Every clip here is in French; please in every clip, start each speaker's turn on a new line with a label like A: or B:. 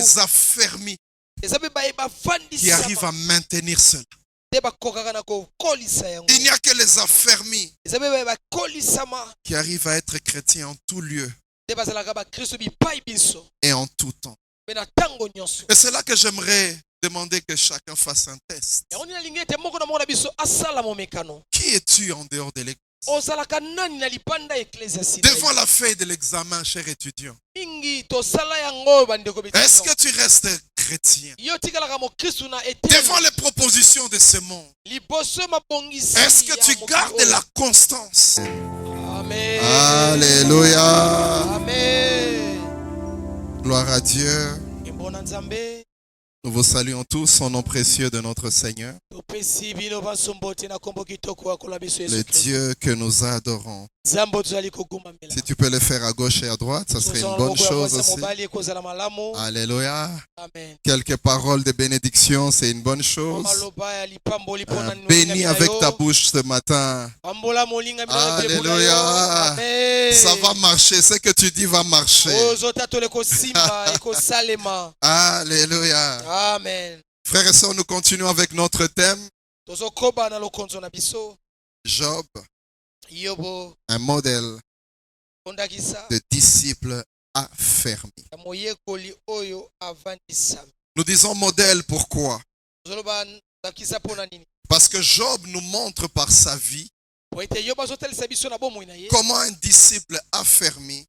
A: des affermis qui arrivent à maintenir cela. Il n'y a que les affermis qui arrivent à être chrétiens en tout lieu et en tout temps. Et c'est là que j'aimerais demander que chacun fasse un test. Qui es-tu en dehors de l'église? Devant la feuille de l'examen, cher étudiant, est-ce que tu restes chrétien? Devant les propositions de ce monde, est-ce que tu gardes la constance?
B: Amen.
A: Alléluia.
B: Amen.
A: Gloire à Dieu. Nous vous saluons tous au nom précieux de notre Seigneur, le Dieu que nous adorons. Si tu peux le faire à gauche et à droite, ça serait une bonne chose aussi. Alléluia.
B: Amen.
A: Quelques paroles de bénédiction, c'est une bonne chose. Bénis avec ta bouche ce matin. Alléluia. Ça va marcher. Ce que tu dis va marcher. Alléluia.
B: Amen.
A: Frères et sœurs, nous continuons avec notre thème. Job, un modèle de disciple affermi. Nous disons modèle pourquoi? Parce que Job nous montre par sa vie comment un disciple affermi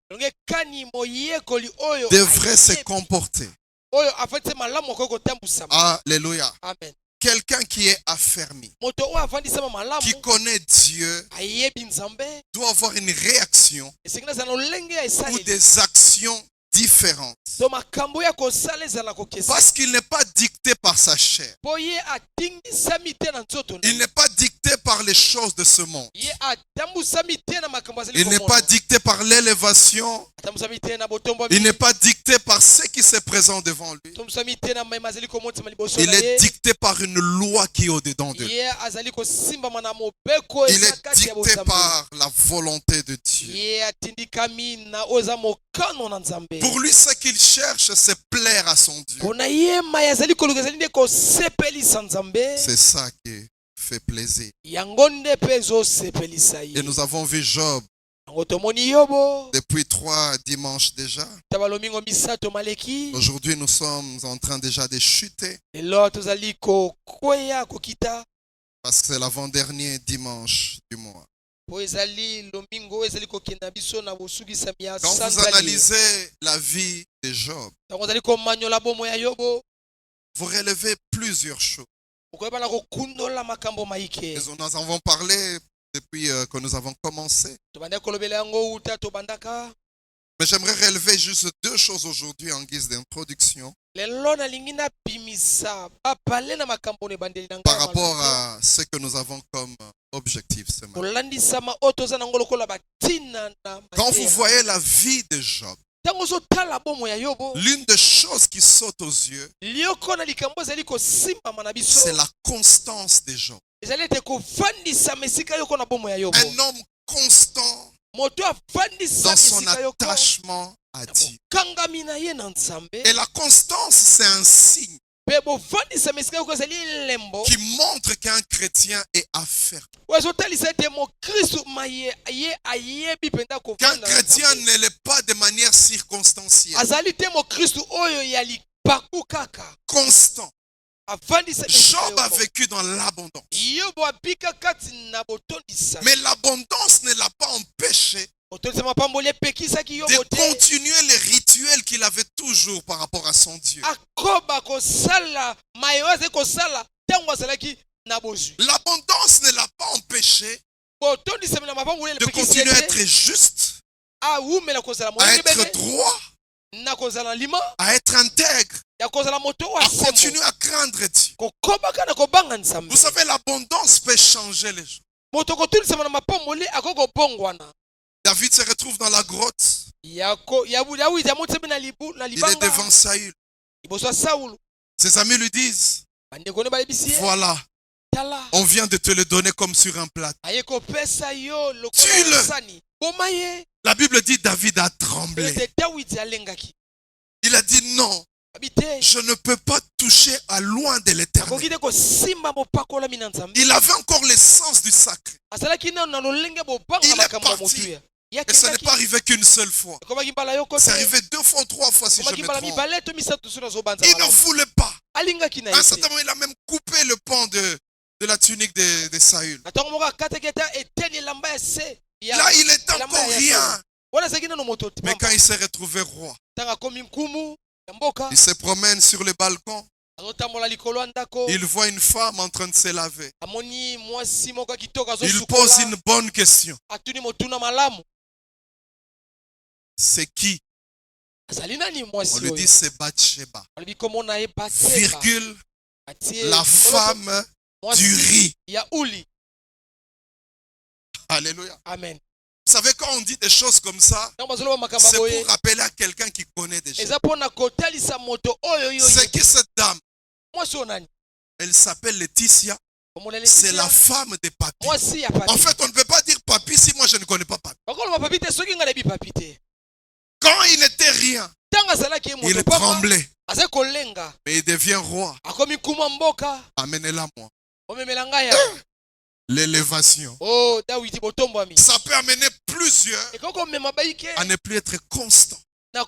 A: devrait se comporter. Alléluia.
B: Amen.
A: Quelqu'un qui est affermi, qui connaît Dieu, doit avoir une réaction ou des actions différentes. Parce qu'il n'est pas dicté par sa chair. Il n'est pas dicté par les choses de ce monde. Il n'est pas dicté par l'élévation. Il n'est pas dicté par ce qui se présente devant lui. Il est dicté par une loi qui est au-dedans de lui. Il est dicté par la volonté de Dieu. Pour lui, ce qu'il cherche, c'est plaire à son Dieu. C'est ça qui fait plaisir. Et nous avons vu Job depuis 3 dimanches déjà. Aujourd'hui, nous sommes en train déjà de chuter. Parce que c'est l'avant-dernier dimanche du mois. Quand vous analysez la vie de Job, vous relevez plusieurs choses. Et nous en avons parlé depuis que nous avons commencé. Mais j'aimerais relever juste 2 choses aujourd'hui en guise d'introduction par rapport à ce que nous avons comme objectif ce matin. Quand vous voyez la vie de Job, l'une des choses qui saute aux yeux, c'est la constance de Job. Un homme constant dans son attachement à Dieu. Et la constance, c'est un signe qui montre qu'un chrétien est affermi. Qu'un chrétien ne l'est pas de manière circonstancielle. Constant. Job a vécu dans l'abondance. Mais l'abondance ne l'a pas empêché de continuer les rituels qu'il avait toujours par rapport à son Dieu. L'abondance ne l'a pas empêché de continuer à être juste, à être droit, à être intègre, à continuer à craindre Dieu. Vous savez, l'abondance peut changer les gens. David se retrouve dans la grotte. Il est devant Saül. Ses amis lui disent, voilà, on vient de te le donner comme sur un plat. Tue-le. La Bible dit David a tremblé. Il a dit non, je ne peux pas toucher à loin de l'Éternel. Il avait encore l'essence du sacré. Il est parti. Et ça n'est pas arrivé qu'une seule fois. C'est arrivé 2 fois, 3 fois si je me trompe. Il ne voulait pas. À un certain moment, il a même coupé le pan de la tunique de Saül. Là, il est encore rien. Mais quand il s'est retrouvé roi, il se promène sur le balcon. Il voit une femme en train de se laver. Il pose une bonne question. C'est qui? On lui dit c'est Bathsheba. Virgule, la femme du riz. Alléluia.
B: Amen.
A: Vous savez, quand on dit des choses comme ça, c'est pour rappeler à quelqu'un qui connaît déjà. C'est qui cette dame? Elle s'appelle Laetitia. C'est la femme de Papi. En fait, on ne peut pas dire Papi si moi je ne connais pas Papi. Quand il n'était rien, il tremblait. Mais il devient roi. Amenez-la moi. L'élévation. Ça peut amener plusieurs à ne plus être constant. Et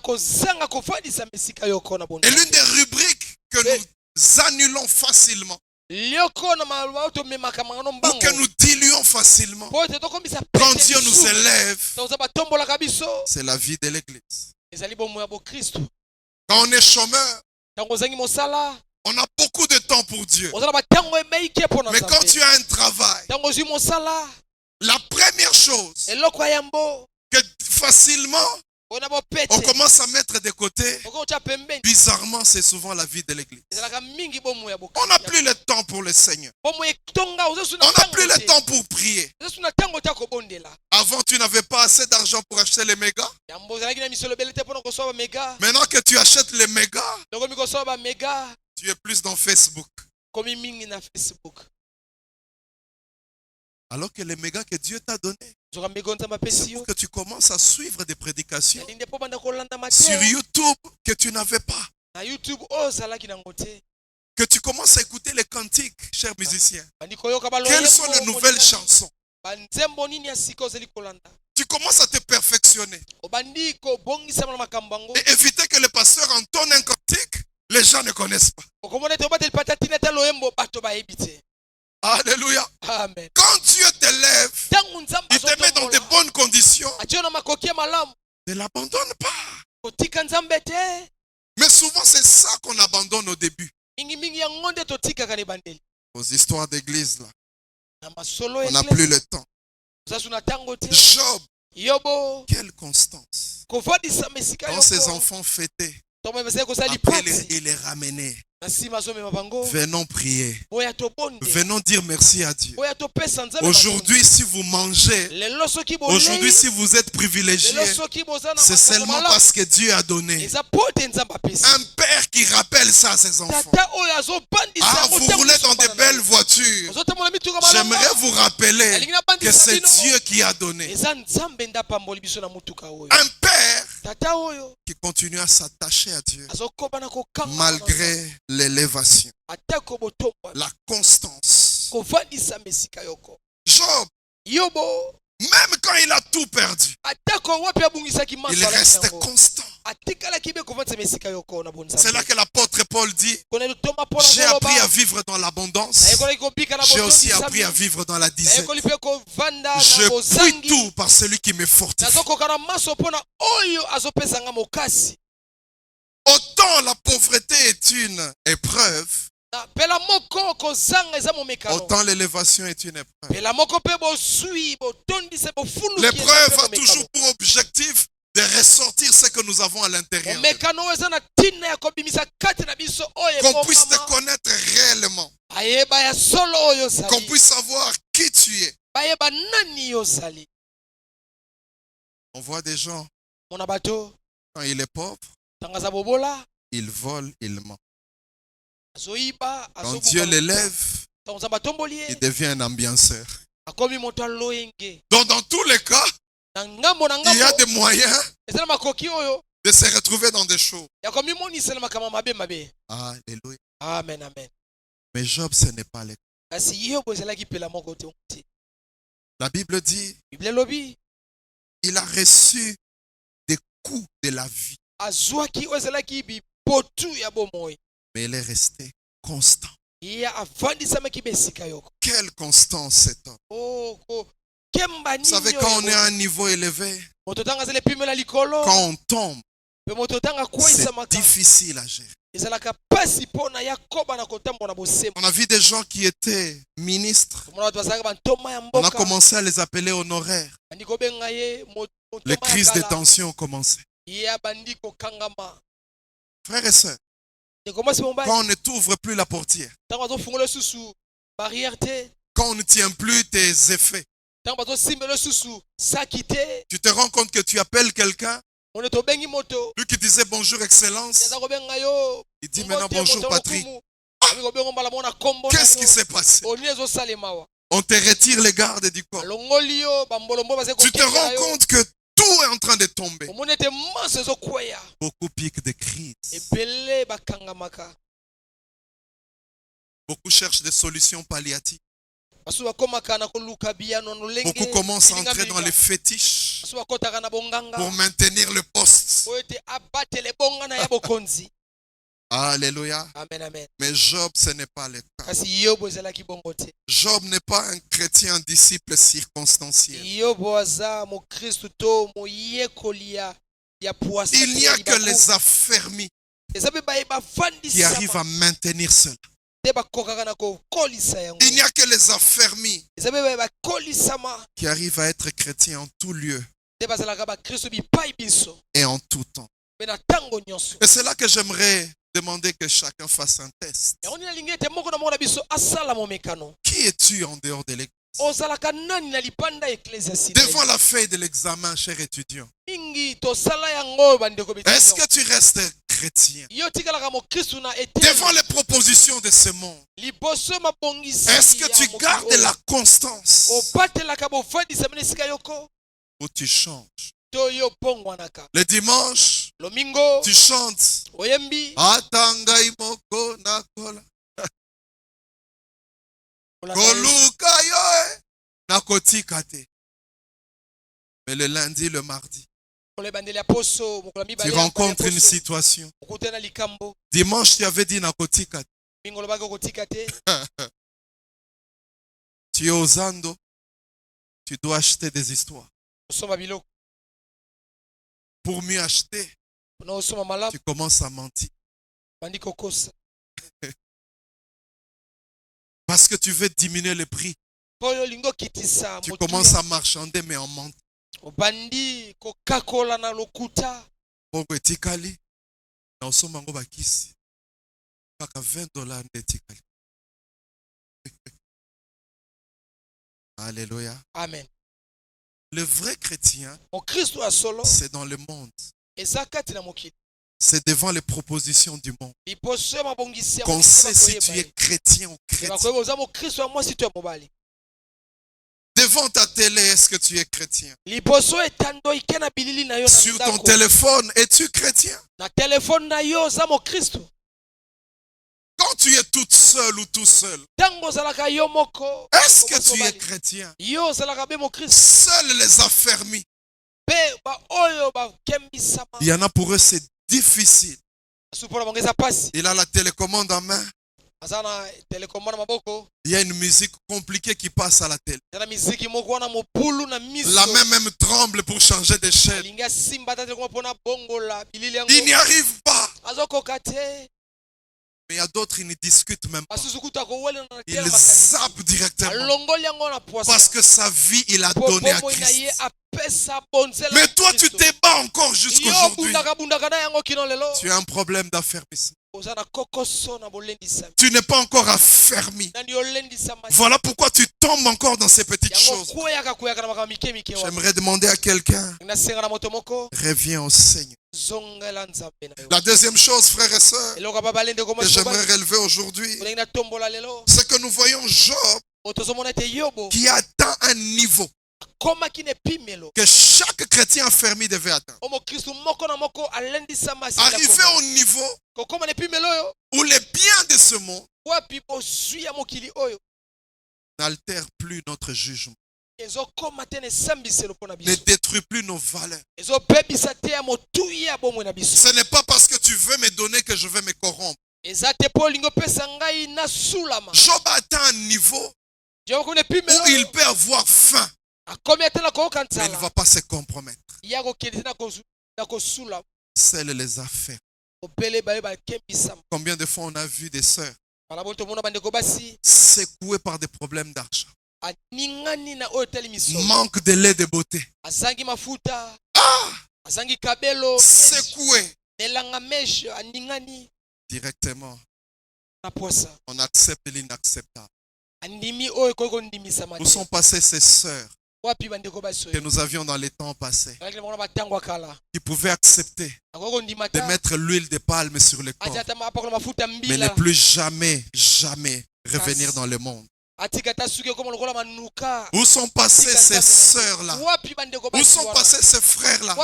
A: l'une des rubriques que nous annulons facilement, ou que nous diluons facilement, quand Dieu nous élève, c'est la vie de l'Église. Quand on est chômeur, on a beaucoup de temps pour Dieu. Mais quand tu as un travail, la première chose que facilement on commence à mettre de côté, bizarrement, c'est souvent la vie de l'Église. On n'a plus le temps pour le Seigneur. On n'a plus le temps pour prier. Avant, tu n'avais pas assez d'argent pour acheter les mégas. Maintenant que tu achètes les mégas, tu es plus dans Facebook. Alors que les mégas que Dieu t'a donnés, c'est pour que tu commences à suivre des prédications sur YouTube que tu n'avais pas. Que tu commences à écouter les cantiques, chers musiciens. Quelles sont les nouvelles chansons? Tu commences à te perfectionner. Et éviter que le pasteur entonne un cantique, les gens ne connaissent pas. Alléluia.
B: Amen.
A: Quand Dieu t'élève, il te met dans de bonnes conditions. Ne l'abandonne pas. Mais souvent, c'est ça qu'on abandonne au début. Aux histoires d'église, là, on n'a plus le temps. Job, quelle constance. Quand ses enfants fêtaient, après il les ramenait. Venons prier. Venons dire merci à Dieu. Aujourd'hui, si vous mangez, aujourd'hui, si vous êtes privilégié, c'est seulement parce que Dieu a donné. Un père qui rappelle ça à ses enfants. Ah, vous roulez dans de belles voitures. J'aimerais vous rappeler que c'est Dieu qui a donné. Un père qui continue à s'attacher à Dieu malgré l'élévation, la constance. Job, même quand il a tout perdu, il reste constant. C'est là que l'apôtre Paul dit, j'ai appris à vivre dans l'abondance, j'ai aussi appris à vivre dans la disette. Je puis tout par celui qui me fortifie. Autant la pauvreté est une épreuve, autant l'élévation est une épreuve. L'épreuve a toujours pour objectif de ressortir ce que nous avons à l'intérieur. Qu'on puisse te connaître réellement. Qu'on puisse savoir qui tu es. On voit des gens, quand il est pauvre, il vole, il ment. Quand Dieu l'élève, il devient un ambianceur. Donc dans tous les cas, il y a des moyens de se retrouver dans des choses.
B: Alléluia. Amen, amen.
A: Mais Job, ce n'est pas le cas. La Bible dit, il a reçu des coups de la vie. Mais il est resté constant. Quelle constance cet homme. Vous savez, quand on est à un niveau élevé, quand on tombe, c'est difficile à gérer. On a vu des gens qui étaient ministres. On a commencé à les appeler honoraires. Les crises de tension ont commencé. Frères et sœurs, quand on ne t'ouvre plus la portière, quand on ne tient plus tes effets, tu te rends compte que tu appelles quelqu'un, lui qui disait bonjour excellence, il dit maintenant bonjour Patrick. Qu'est-ce qui s'est passé? On te retire les gardes du corps. Tu te rends compte que tout est en train de tomber. Beaucoup piquent des crises. Beaucoup cherchent des solutions palliatives. Beaucoup commencent à entrer dans les fétiches pour maintenir le poste. Alléluia.
B: Amen, amen.
A: Mais Job, ce n'est pas le cas. Job n'est pas un chrétien disciple circonstanciel. Il n'y a que les affermis qui arrivent à maintenir cela. Il n'y a que les affermis qui arrivent à être chrétiens en tout lieu et en tout temps. Et c'est là que j'aimerais demander que chacun fasse un test. Qui es-tu en dehors de l'église? Devant la feuille de l'examen, cher étudiant, est-ce que tu restes chrétien? Devant les propositions de ce monde, est-ce que tu gardes la constance ou tu changes? Le dimanche, tu chantes. Atangai moko nakola. Koluka yoe nakotika te. Mais le lundi, le mardi, tu rencontres une situation. Dimanche, tu avais dit nakotika te. Tu es aux Andes, tu dois acheter des histoires. Pour mieux acheter, tu commences à mentir. Parce que tu veux diminuer le prix. Tu commences à marchander mais en mentant. Bongo etikali na osomango bakisi paka $20 etikali. Alléluia.
B: Amen.
A: Le vrai chrétien, c'est dans le monde. C'est devant les propositions du monde qu'on sait si tu es chrétien ou chrétien. Devant ta télé, est-ce que tu es chrétien? Sur ton téléphone, es-tu chrétien? Quand tu es toute seule ou tout seul, est-ce que tu es chrétien? Seuls les affermis. Il y en a pour eux, c'est difficile. Il a la télécommande en main. Il y a une musique compliquée qui passe à la télé. La main même tremble pour changer de chaîne. Il n'y arrive pas. Mais il y a d'autres, ils ne discutent même pas. Ils zappent directement. Parce que sa vie, il a donné à Christ. Mais toi, tu te bats encore jusqu'aujourd'hui. Tu as un problème d'affermissement. Tu n'es pas encore affermi. Voilà pourquoi tu tombes encore dans ces petites choses. J'aimerais demander à quelqu'un, reviens au Seigneur. La deuxième chose, frères et sœurs, que j'aimerais relever aujourd'hui, c'est que nous voyons Job qui atteint un niveau que chaque chrétien affermi devait atteindre. Arriver au niveau où les biens de ce monde n'altèrent plus notre jugement, ne détruit plus nos valeurs. Ce n'est pas parce que tu veux me donner que je vais me corrompre. Job a atteint un niveau où il peut avoir faim, mais il ne va pas se compromettre. Seuls les affaires. Combien de fois on a vu des sœurs secouées par des problèmes d'argent, manque de lait de beauté, secouées directement. On accepte l'inacceptable. Où sont passées ces sœurs que nous avions dans les temps passés, qui pouvaient accepter de mettre l'huile de palme sur le corps, mais ne plus jamais revenir dans le monde? Où sont passés ces sœurs-là? Où sont passés ces frères-là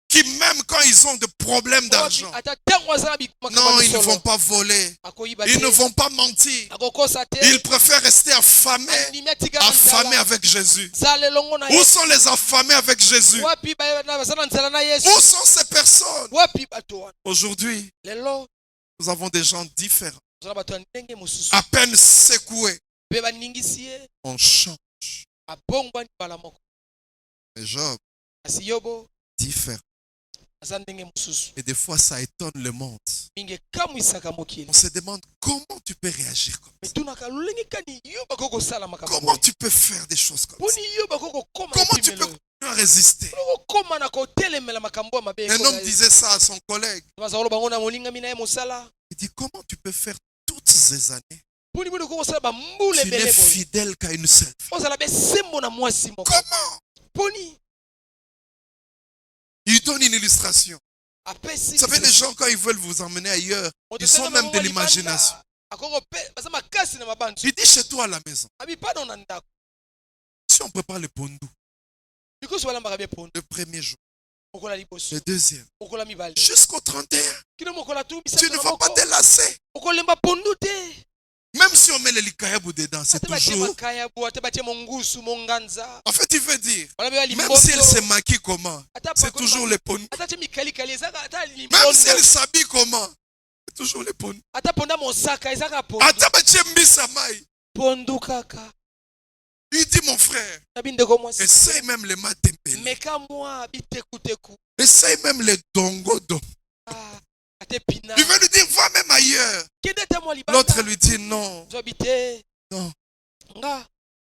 A: qui même quand ils ont des problèmes d'argent, non, ils ne vont pas voler, ils ne vont pas mentir, ils préfèrent rester affamés avec Jésus? Où sont les affamés avec Jésus? Où sont ces personnes? Aujourd'hui, nous avons des gens différents, à peine secoués, on change. Mais Job, différent. Et des fois, ça étonne le monde. On se demande comment tu peux réagir comme ça. Comment tu peux faire des choses comme ça? Comment tu peux résister? Un homme disait ça à son collègue. Il dit, comment tu peux faire toutes ces années? Tu n'es fidèle qu'à une seule femme. Comment? Il donne une illustration. Vous savez, les gens, quand ils veulent vous emmener ailleurs, ils ont même de l'imagination. Il dit chez toi à la maison, si on prépare le pondou, le premier jour, le deuxième, jusqu'au 31, tu ne vas pas te lasser. Même si on met le likayabu dedans, c'est toujours... En fait, il veut dire, même si elle se maquille comment, c'est toujours le pondou. Même si elle s'habille comment, c'est toujours le pondou. Il dit, mon frère, essaye même les matempele. Essaye même les dongodo. Il veut lui dire, va même ailleurs. L'autre lui dit, non. Non.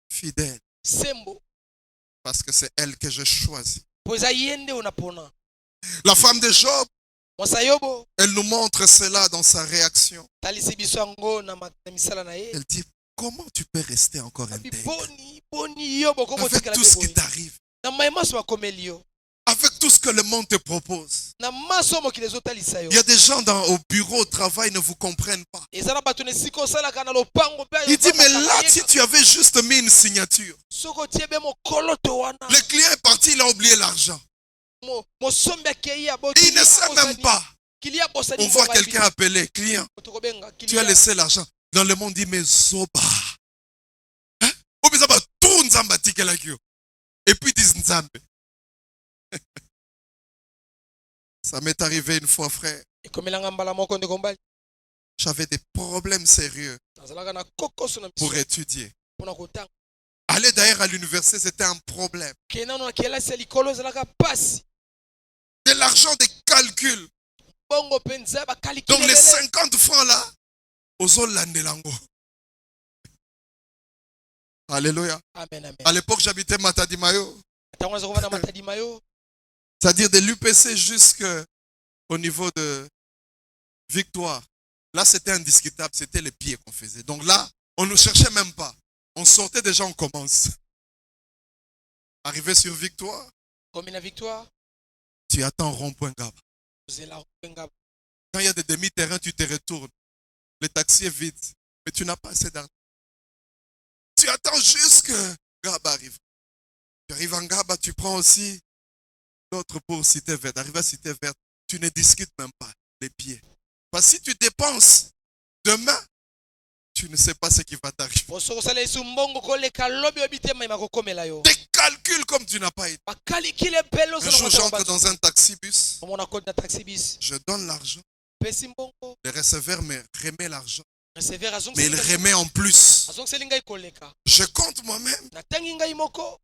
A: Fidèle. Parce que c'est elle que je choisis. La femme de Job, elle nous montre cela dans sa réaction. Elle dit, comment tu peux rester encore intègre avec tout ce qui t'arrive, avec tout ce que le monde te propose? Il y a des gens au bureau, au travail, ne vous comprennent pas. Il dit, mais là, si tu avais juste mis une signature, le client est parti, il a oublié l'argent. Il ne sait même pas. On voit quelqu'un appeler, client, tu as laissé l'argent. Dans le monde, il dit, mais Zoba. Hein? Et puis, ils disent Nzambe. Ça m'est arrivé une fois, frère. J'avais des problèmes sérieux pour étudier. Aller d'ailleurs à l'université, c'était un problème. De l'argent, des calculs. Donc les 50 francs là, aux landelango. Alléluia. À l'époque, j'habitais Matadi-Mayo. C'est-à-dire de l'UPC jusqu'au niveau de Victoire. Là, c'était indiscutable. C'était les pieds qu'on faisait. Donc là, on ne cherchait même pas. On sortait déjà, on commence. Arrivé sur Victoire. Tu attends rond-point Gaba. Quand il y a des demi-terrains, tu te retournes. Le taxi est vide. Mais tu n'as pas assez d'argent. Tu attends jusque Ngaba arrive. Tu arrives à Ngaba, tu prends aussi l'autre pour Cité Verte. Arrive à Cité Verte, tu ne discutes même pas les pieds. Parce que si tu dépenses demain, tu ne sais pas ce qui va t'arriver. Des calculs comme tu n'as pas été. Un jour, j'entre dans un taxi-bus. Je donne l'argent. Le receveur me remet l'argent. Mais il remet en plus. Je compte moi-même.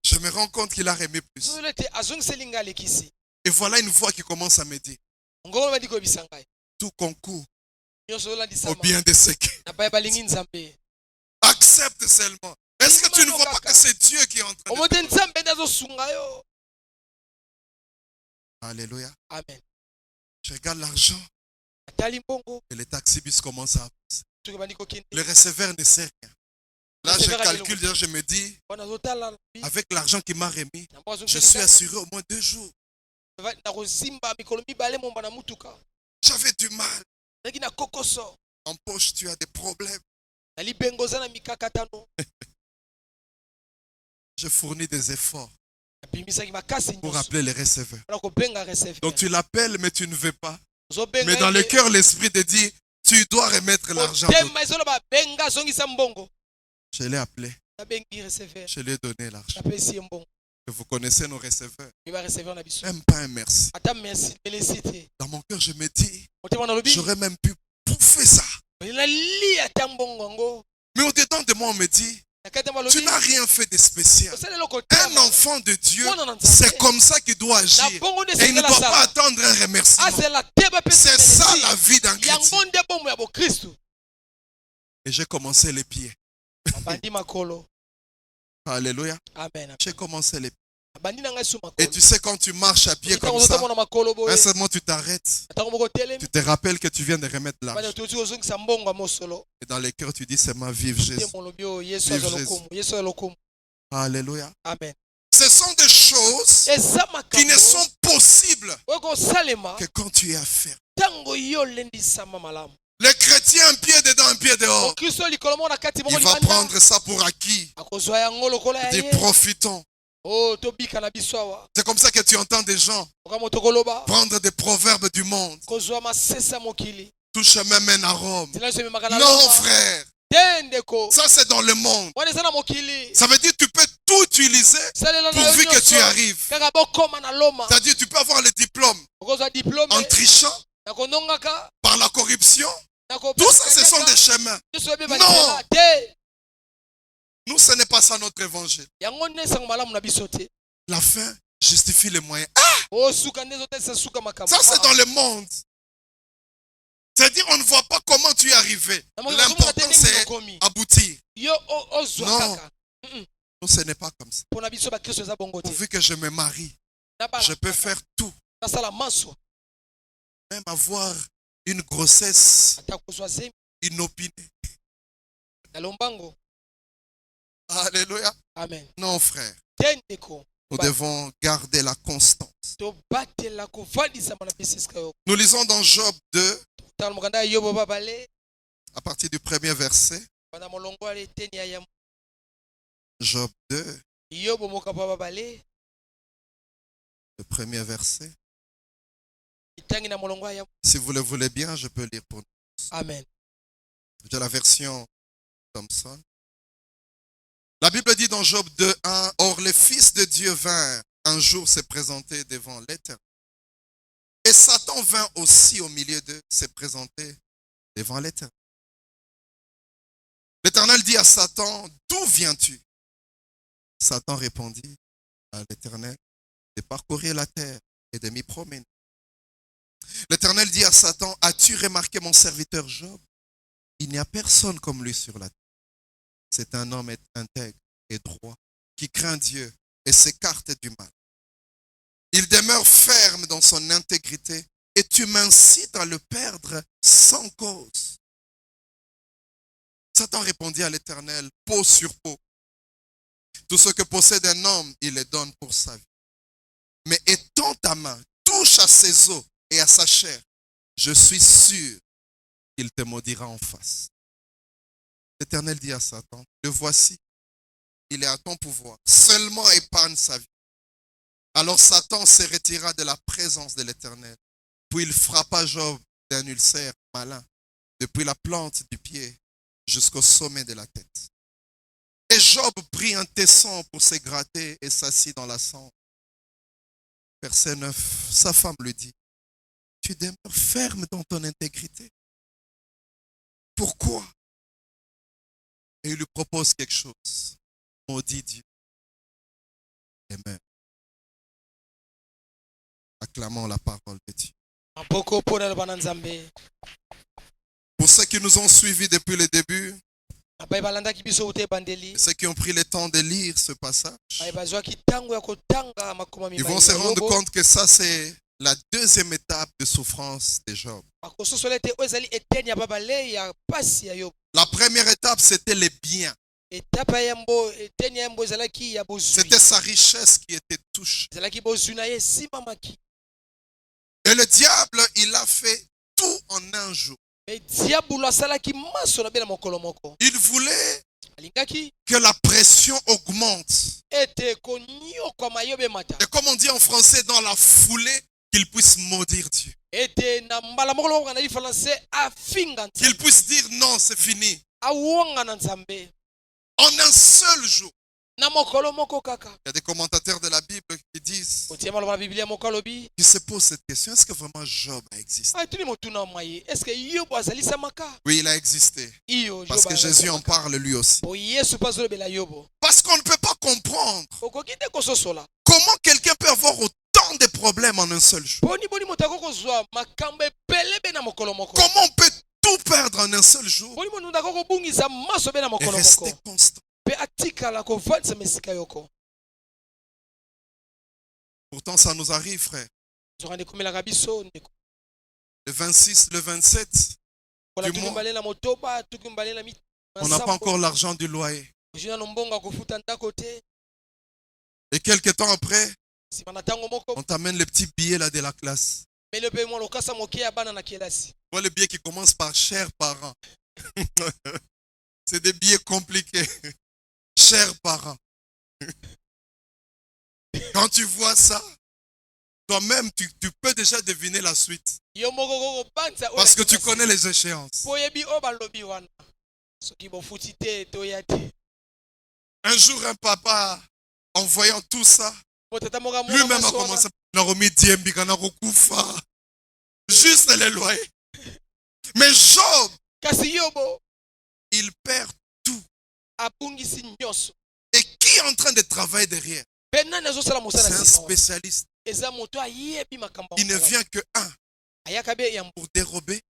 A: Je me rends compte qu'il a remis plus. Et voilà une voix qui commence à me dire: tout concourt au bien de ceux qui accepte seulement. Est-ce que tu ne vois pas que c'est Dieu qui est en train de... Alléluia.
B: Amen.
A: Je regarde l'argent et le taxi-bus commence à avancer. Le receveur ne sait rien. Là, je calcule, je me dis, avec l'argent qu'il m'a remis, je suis assuré au moins 2 jours. J'avais du mal. En poche, tu as des problèmes. Je fournis des efforts pour appeler les receveurs. Donc tu l'appelles, mais tu ne veux pas. Mais dans le cœur, l'esprit te dit, tu dois remettre l'argent. Je l'ai appelé. Je lui ai donné l'argent. Vous connaissez nos receveurs. Même pas un merci. Dans mon cœur, je me dis, j'aurais même pu bouffer ça. Mais au-dedans de moi, on me dit, tu n'as rien fait de spécial. Un enfant de Dieu, c'est comme ça qu'il doit agir. Et il ne doit pas attendre un remerciement. C'est ça la vie d'un chrétien. Et j'ai commencé les pieds. Alléluia. J'ai commencé les pieds. Et tu sais, quand tu marches à pied comme ça, un seul moment tu t'arrêtes. Tu te rappelles que tu viens de remettre l'argent. Et dans les cœurs, tu dis, c'est ma vive Jésus. Vive Jésus. Alléluia.
B: Amen.
A: Ce sont des choses qui ne sont possibles que quand tu es affaire. Le chrétien, un pied dedans, un pied dehors, il va prendre ça pour acquis. Il dit, profitons. C'est comme ça que tu entends des gens prendre des proverbes du monde. Tout chemin mène à Rome. Non, frère. Ça, c'est dans le monde. Ça veut dire que tu peux tout utiliser pourvu que tu arrives. C'est-à-dire que tu peux avoir le diplôme en trichant, par la corruption. Tout ça, ce sont des chemins. Non. Nous, ce n'est pas ça notre évangile. La fin justifie les moyens. Ah! Ça, c'est dans le monde. C'est-à-dire, on ne voit pas comment tu es arrivé. L'important, c'est aboutir. Non. Nous, ce n'est pas comme ça. Pourvu que je me marie, je peux faire tout. Même avoir une grossesse inopinée. Alléluia.
B: Amen.
A: Non, frère. Nous devons garder la constance. Nous lisons dans Job 2, à partir du premier verset. Job 2, le premier verset. Si vous le voulez bien, je peux lire pour nous.
B: Amen.
A: J'ai la version Thomson. La Bible dit dans Job 2:1, or les fils de Dieu vinrent un jour se présenter devant l'Éternel. Et Satan vint aussi au milieu d'eux se présenter devant l'Éternel. L'Éternel dit à Satan, d'où viens-tu? Satan répondit à l'Éternel, de parcourir la terre et de m'y promener. L'Éternel dit à Satan, as-tu remarqué mon serviteur Job? Il n'y a personne comme lui sur la terre. C'est un homme intègre et droit, qui craint Dieu et s'écarte du mal. Il demeure ferme dans son intégrité et tu m'incites à le perdre sans cause. Satan répondit à l'Éternel, peau sur peau. Tout ce que possède un homme, il le donne pour sa vie. Mais étends ta main, touche à ses os et à sa chair. Je suis sûr qu'il te maudira en face. L'Éternel dit à Satan, le voici, il est à ton pouvoir. Seulement épargne sa vie. Alors Satan se retira de la présence de l'Éternel. Puis il frappa Job d'un ulcère malin, depuis la plante du pied jusqu'au sommet de la tête. Et Job prit un tesson pour se gratter et s'assit dans la cendre. Verset 9, sa femme lui dit, tu demeures ferme dans ton intégrité. Pourquoi? Et il lui propose quelque chose. Maudit Dieu. Amen. Acclamons la parole de Dieu. Pour ceux qui nous ont suivis depuis le début, ceux qui ont pris le temps de lire ce passage, ils vont se rendre compte que ça c'est la deuxième étape de souffrance de Job. La première étape c'était les biens. C'était sa richesse qui était touchée. Et le diable, il a fait tout en un jour. Il voulait que la pression augmente. Et comme on dit en français, dans la foulée, qu'il puisse maudire Dieu. Qu'il puisse dire non, c'est fini. En un seul jour. Il y a des commentateurs de la Bible qui disent, qui se posent cette question, est-ce que vraiment Job a existé? Oui, il a existé. Parce que Jésus en parle lui aussi. Parce qu'on ne peut pas comprendre comment quelqu'un peut avoir autant de problèmes en un seul jour. Comment on peut tout perdre en un seul jour et rester constant. Pourtant, ça nous arrive, frère. Le 26, le 27 du mois, on n'a pas encore l'argent du loyer. Et quelques temps après, on t'amène les petits billets là de la classe. Tu vois les billets qui commencent par chers parents. C'est des billets compliqués. Chers parents. Quand tu vois ça, toi-même, tu peux déjà deviner la suite. Parce que tu connais les échéances. Un jour, un papa, en voyant tout ça, lui-même a commencé à juste les loyers. Mais Job, il perd tout. Et qui est en train de travailler derrière? C'est un spécialiste. Il ne vient que un. Pour dérober,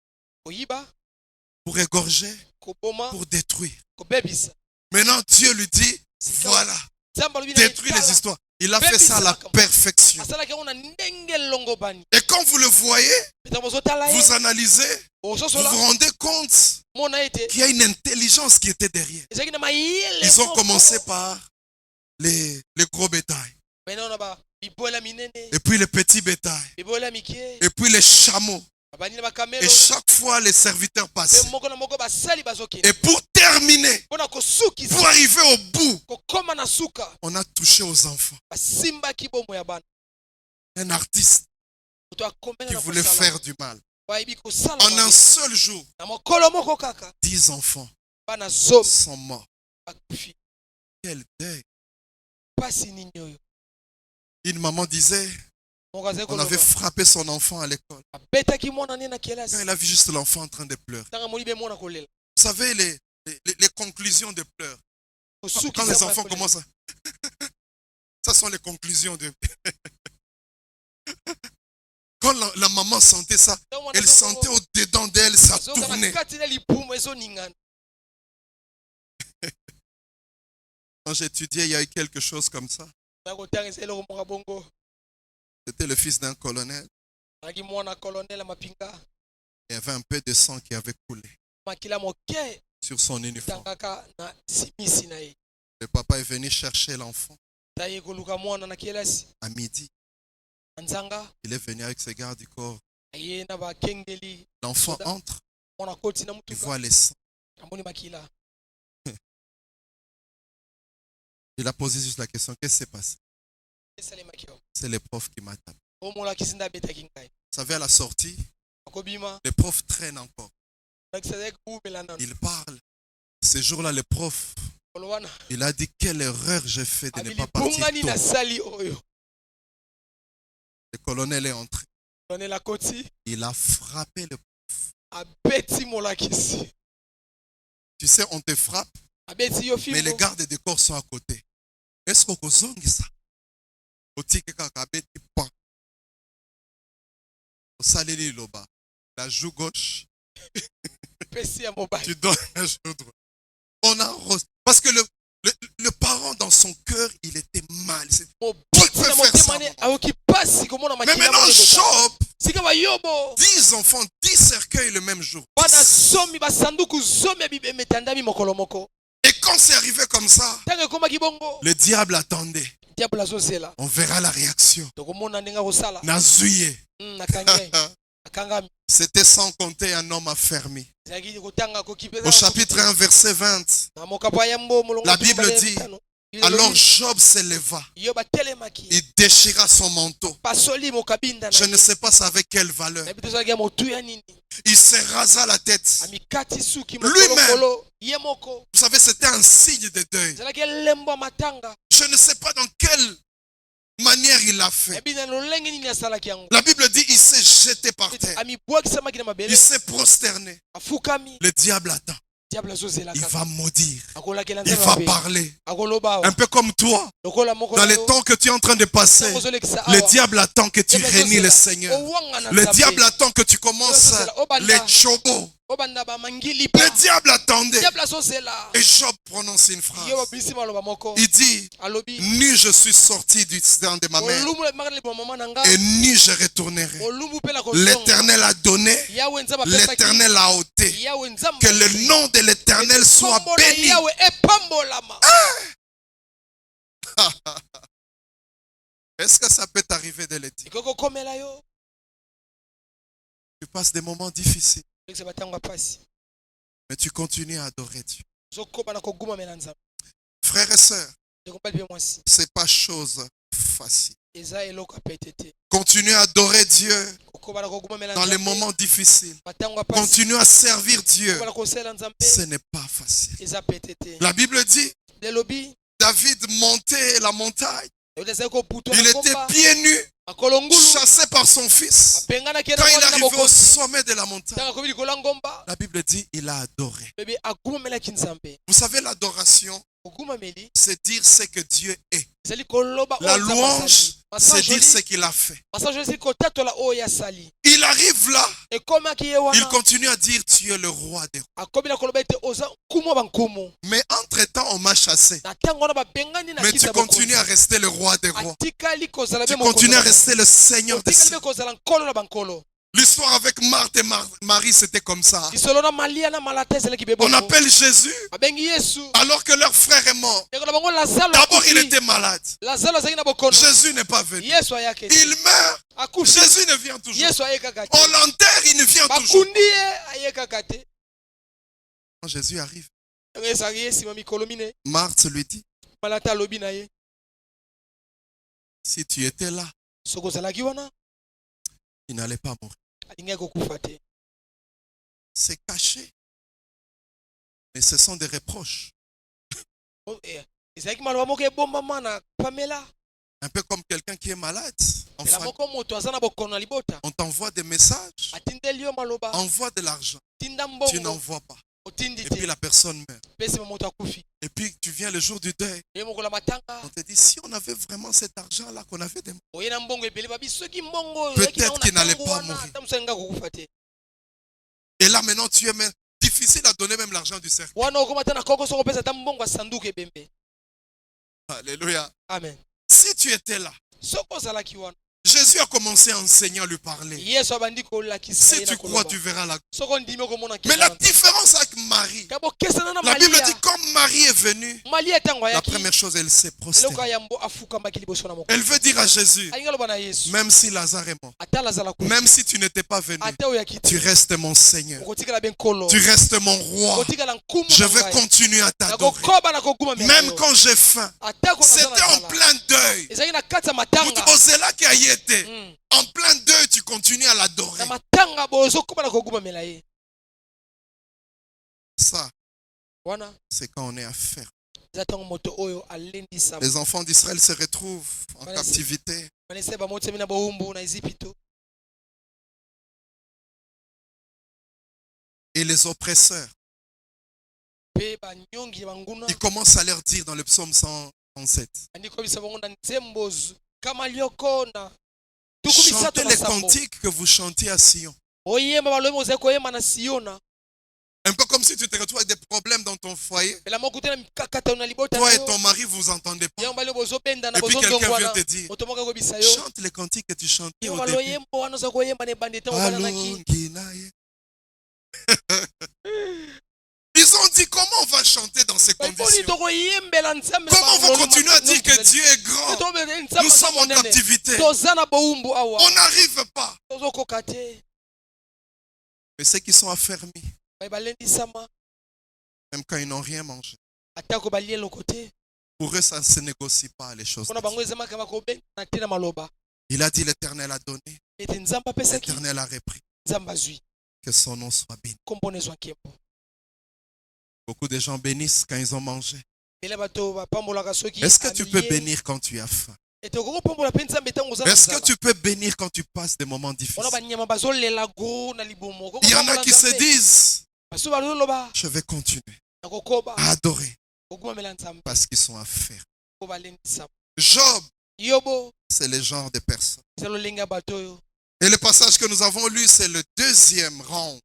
A: pour égorger, pour détruire. Maintenant, Dieu lui dit, voilà, détruis les histoires. Il a fait ça à la perfection. Et quand vous le voyez, vous analysez, vous vous rendez compte qu'il y a une intelligence qui était derrière. Ils ont commencé par les gros bétails. Et puis les petits bétails. Et puis les chameaux. Et chaque fois les serviteurs passaient. Et pour terminer, pour arriver au bout, on a touché aux enfants. Un artiste qui voulait faire du mal. En un seul jour, 10 enfants sont morts. Quel deuil. Une maman disait, on avait frappé son enfant à l'école. Quand elle a vu juste l'enfant en train de pleurer. Vous savez les conclusions de pleurs. Quand les enfants commencent à... Ça sont les conclusions de... Quand la maman sentait ça, elle sentait au-dedans d'elle, ça tournait. Quand j'étudiais, il y a eu quelque chose comme ça. C'était le fils d'un colonel. Il y avait un peu de sang qui avait coulé sur son uniforme. Le papa est venu chercher l'enfant à midi. Il est venu avec ses gardes du corps. L'enfant entre, il voit les sangs. Il a posé juste la question, qu'est-ce qui s'est passé? C'est les profs qui m'attendent. Vous savez, à la sortie, les profs traînent encore. Ils parlent. Ce jour-là, le prof, il a dit quelle erreur j'ai fait de ne pas partir tôt. Le colonel est entré. Il a frappé le prof. Tu sais, on te frappe, mais les gardes de corps sont à côté. Est-ce qu'on a ça? La joue gauche. Tu donnes la joue droite. On a parce que le parent dans son cœur, il était mal. Qui peut faire ça? Mais maintenant, Job, 10 enfants, 10 cercueils le même jour. Et quand c'est arrivé comme ça, le diable attendait. On verra la réaction. Nazouye. C'était sans compter un homme affermi. Au chapitre 1, verset 20, la Bible dit, alors Job s'éleva, il déchira son manteau. Je ne sais pas avec quelle valeur. Il se rasa la tête. Lui-même, vous savez, c'était un signe de deuil. Je ne sais pas dans quelle manière il l'a fait. La Bible dit, il s'est jeté par terre. Il s'est prosterné. Le diable attend. Il va maudire. Il va parler. Un peu comme toi. Dans les temps que tu es en train de passer, le diable attend que tu réunis le Seigneur. Le diable attend que tu commences les chobos. Le diable attendait. Et Job prononce une phrase. Il dit, ni je suis sorti du sein de ma mère, et ni je retournerai. L'Éternel a donné, l'Éternel a ôté. Que le nom de l'Éternel soit béni. Est-ce que ça peut t'arriver de le dire? Tu passes des moments difficiles, mais tu continues à adorer Dieu. Frères et sœurs, ce n'est pas chose facile. Continuez à adorer Dieu dans les moments difficiles. Continuez à servir Dieu. Ce n'est pas facile. La Bible dit, David montait la montagne. Il était pieds nus, chassé par son fils. Quand il est arrivé au sommet de la montagne, la Bible dit il a adoré. Vous savez, l'adoration, c'est dire ce que Dieu est. La louange, c'est dire ce qu'il a fait. Il arrive là, il continue à dire tu es le roi des rois. Mais entre-temps, on m'a chassé. Mais tu continues à rester le roi des rois. Tu continues à rester le Seigneur des cieux. L'histoire avec Marthe et Marie, c'était comme ça. On appelle Jésus alors que leur frère est mort. D'abord, il était malade. Jésus n'est pas venu. Il meurt. Jésus ne vient toujours. On l'enterre, il ne vient toujours. Quand Jésus arrive, Marthe lui dit, si tu étais là, il n'allait pas mourir. C'est caché. Mais ce sont des reproches. Un peu comme quelqu'un qui est malade. On t'envoie des messages. Envoie de l'argent. Tu n'envoies pas. Et puis la personne meurt. Et puis tu viens le jour du deuil. On te dit si on avait vraiment cet argent-là qu'on avait demandé, peut-être qu'il n'allait pas mourir. Et là maintenant tu es même difficile à donner même l'argent du cercle. Alléluia.
B: Amen.
A: Si tu étais là, Jésus a commencé à enseigner, à lui parler. Si tu crois, tu verras la gloire. Mais la différence avec Marie, la Bible dit comme Marie mari est venu, la première chose, elle s'est prosternée. Elle veut dire à Jésus, même si Lazare est mort, même si tu n'étais pas venu, tu restes mon Seigneur, tu restes mon roi. Je vais continuer à t'adorer. Même quand j'ai faim, c'était en plein deuil. En plein deuil, tu continues à l'adorer. Ça, c'est quand on est à faire. Les enfants d'Israël se retrouvent en captivité. Et les oppresseurs, ils commencent à leur dire dans le psaume 107, chantez les cantiques que vous chantiez à Sion. Un peu comme si tu te retrouves avec des problèmes dans ton foyer. Toi et ton mari, vous entendez pas. Et puis quelqu'un vient te dire, chante les cantiques que tu chantais au début. Ils ont dit, comment on va chanter dans ces conditions? Comment on va continuer à dire que Dieu est grand? Nous sommes en captivité. On n'arrive pas. Mais ceux qui sont affermis, même quand ils n'ont rien mangé, pour eux, ça ne se négocie pas les choses. Il a dit, l'Éternel a donné, l'Éternel a repris. Que son nom soit béni. Beaucoup de gens bénissent quand ils ont mangé. Est-ce que tu peux bénir quand tu as faim? Est-ce que tu peux bénir quand tu passes des moments difficiles? Il y en a qui se disent, je vais continuer à adorer parce qu'ils sont affaires. Job, c'est le genre de personne. Et le passage que nous avons lu, c'est le deuxième rang.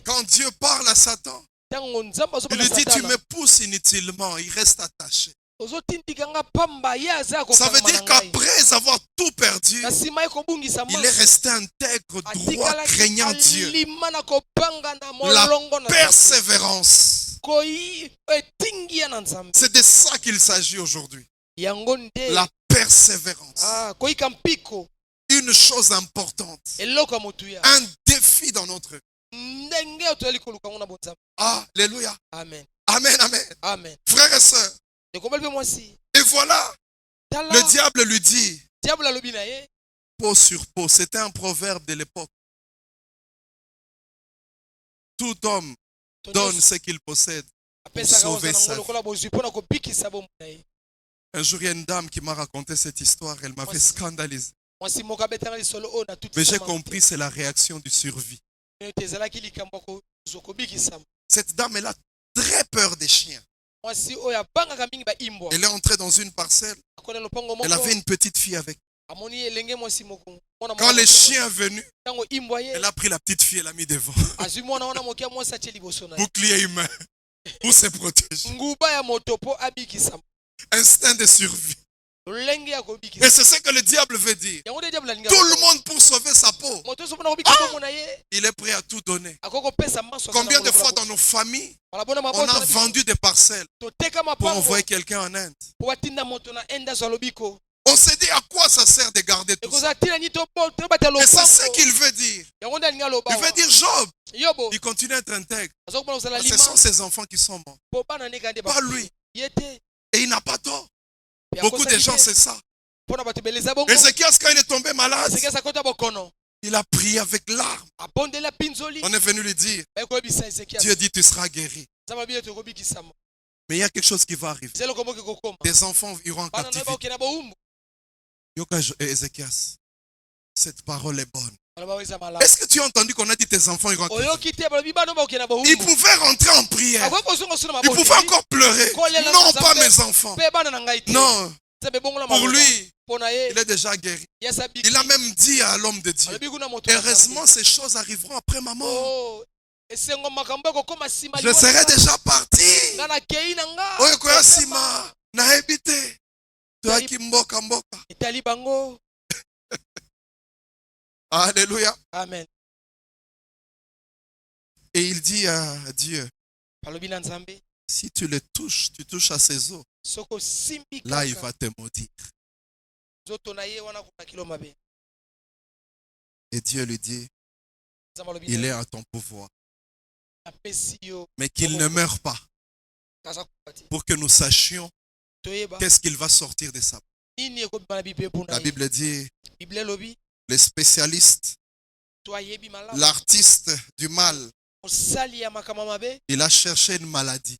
A: Quand Dieu parle à Satan, il lui dit, tu me pousses inutilement, il reste attaché. Ça veut dire qu'après avoir tout perdu, il est resté intègre, droit, craignant Dieu. La persévérance. C'est de ça qu'il s'agit aujourd'hui. La persévérance. Une chose importante. Un défi dans notre vie. Alléluia.
B: Amen.
A: Amen, amen.
B: Amen.
A: Frères et sœurs. Et voilà, le diable lui dit, peau sur peau, c'était un proverbe de l'époque. Tout homme donne ce qu'il possède pour sauver sa vie. Un jour, il y a une dame qui m'a raconté cette histoire, elle m'avait scandalisé. Mais j'ai compris, c'est la réaction du survie. Cette dame, elle a très peur des chiens. Elle est entrée dans une parcelle. Elle avait une petite fille avec. Quand les chiens sont venus, elle a pris la petite fille et l'a mis devant. Bouclier humain pour se protéger. Instinct de survie. Et c'est ce que le diable veut dire. Tout le monde pour sauver sa peau. Il est prêt à tout donner. Combien de fois dans nos familles, on a vendu des parcelles pour envoyer quelqu'un en Inde. On s'est dit à quoi ça sert de garder tout ça. Et c'est ce qu'il veut dire. Il veut dire Job. Il continue à être intègre. Ce sont ses enfants qui sont morts. Pas lui. Et il n'a pas tort. Beaucoup de gens, c'est ça. Ézéchias, quand il est tombé malade, il a prié avec larmes. On est venu lui dire, Dieu dit, tu seras guéri. Mais il y a quelque chose qui va arriver. Des enfants iront en captivité. Ézéchias, cette parole est bonne. Est-ce que tu as entendu qu'on a dit tes enfants iront en captivité? Ils pouvaient rentrer en prière. Ils pouvaient encore pleurer. Non, pas mes enfants. Non. Pour lui, il est déjà guéri. Il a même dit à l'homme de Dieu, heureusement ces choses arriveront après ma mort. Je serai déjà parti. Alléluia.
B: Amen.
A: Et il dit à Dieu, si tu le touches, tu touches à ses os. Là, il va te maudire. Et Dieu lui dit, il est à ton pouvoir. Mais qu'il ne meure pas. Pour que nous sachions qu'est-ce qu'il va sortir de sa bouche. La Bible dit, les spécialistes, l'artiste du mal, il a cherché une maladie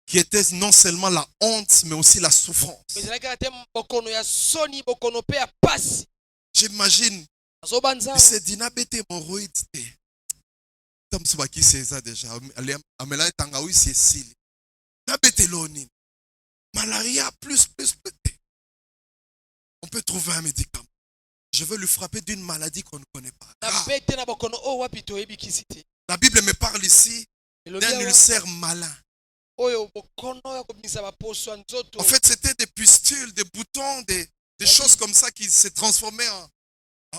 A: qui était non seulement la honte, mais aussi la souffrance. J'imagine, il s'est dit, n'abete hémorroïde. Comme ce qui c'est ça déjà. Amela tangaoui c'est sili. N'abete l'onin. Malaria plus. On peut trouver un médicament. Je veux lui frapper d'une maladie qu'on ne connaît pas. La Bible me parle ici d'un ulcère malin. En fait, c'était des pustules, des boutons, des choses comme ça qui s'est transformées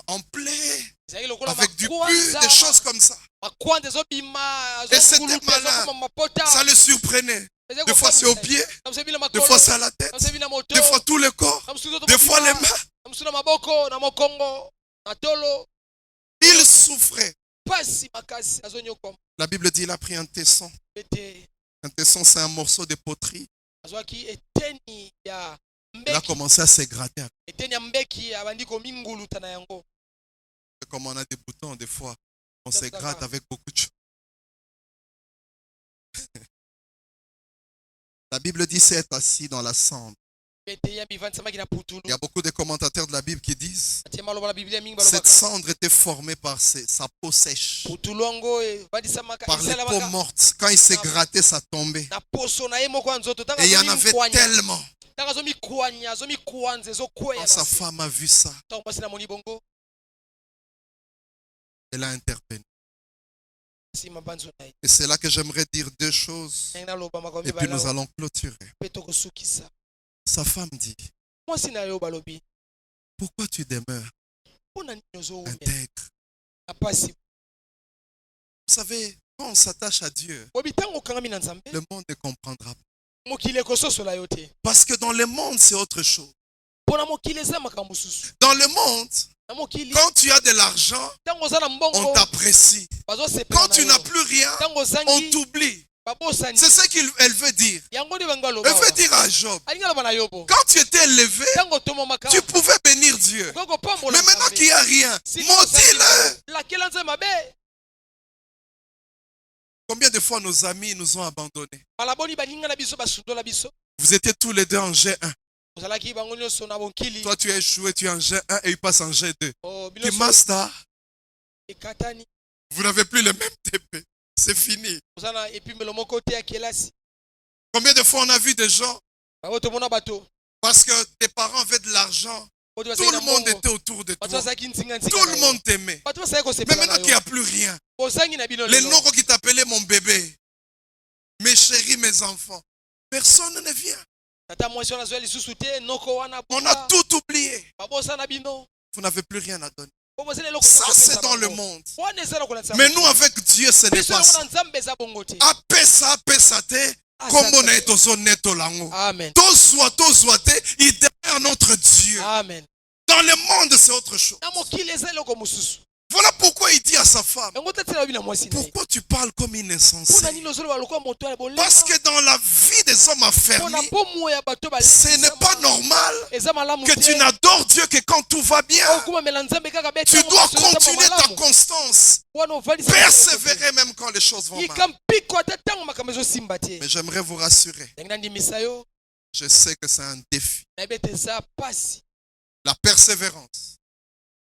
A: en plaie, avec du pu, des choses comme ça. Et c'était malin. Ça le surprenait. Des fois c'est au pied, des fois c'est à la tête, des fois tout le corps, des fois les mains. Il souffrait. La Bible dit il a pris un tesson. Un tesson, c'est un morceau de poterie. Il a commencé à se gratter. Comme on a des boutons, des fois, on se gratte avec beaucoup de choses. La Bible dit c'est être assis dans la cendre. Il y a beaucoup de commentateurs de la Bible qui disent cette cendre était formée par sa peau sèche, par les peaux mortes. Quand il s'est gratté, ça tombait. Et il y en avait tellement. Quand sa femme a vu ça, elle a interpellé. Et c'est là que j'aimerais dire deux choses. Et puis nous allons clôturer. Sa femme dit, pourquoi tu demeures intègre? Vous savez, quand on s'attache à Dieu, le monde ne comprendra pas. Parce que dans le monde, c'est autre chose. Dans le monde, quand tu as de l'argent, on t'apprécie. Quand tu n'as plus rien, on t'oublie. C'est ce qu'elle veut dire. Elle veut dire à Job, quand tu étais élevé, tu pouvais bénir Dieu. Mais maintenant qu'il n'y a rien, maudis-le. Combien de fois nos amis nous ont abandonnés? Vous étiez tous les deux en G1. Toi tu as échoué, tu es en G1 et il passe en G2. Tu master. Vous n'avez plus le même TP. C'est fini. Combien de fois on a vu des gens, parce que tes parents avaient de l'argent, tout le monde était autour de toi. Tout le monde t'aimait. Mais maintenant qu'il n'y a plus rien, les noms qui t'appelaient mon bébé, mes chéris, mes enfants, personne ne vient. On a tout oublié. Vous n'avez plus rien à donner. Ça c'est dans le monde. Mais nous avec Dieu ce n'est pas ça. Amen. Il demeure notre Dieu.
B: Amen.
A: Dans le monde c'est autre chose. Voilà pourquoi il dit à sa femme, pourquoi tu parles comme une insensée? Parce que dans la vie des hommes affermis, ce n'est pas normal que tu n'adores Dieu que quand tout va bien. Tu dois continuer ta constance, persévérer même quand les choses vont mal. Mais j'aimerais vous rassurer, je sais que c'est un défi. La persévérance,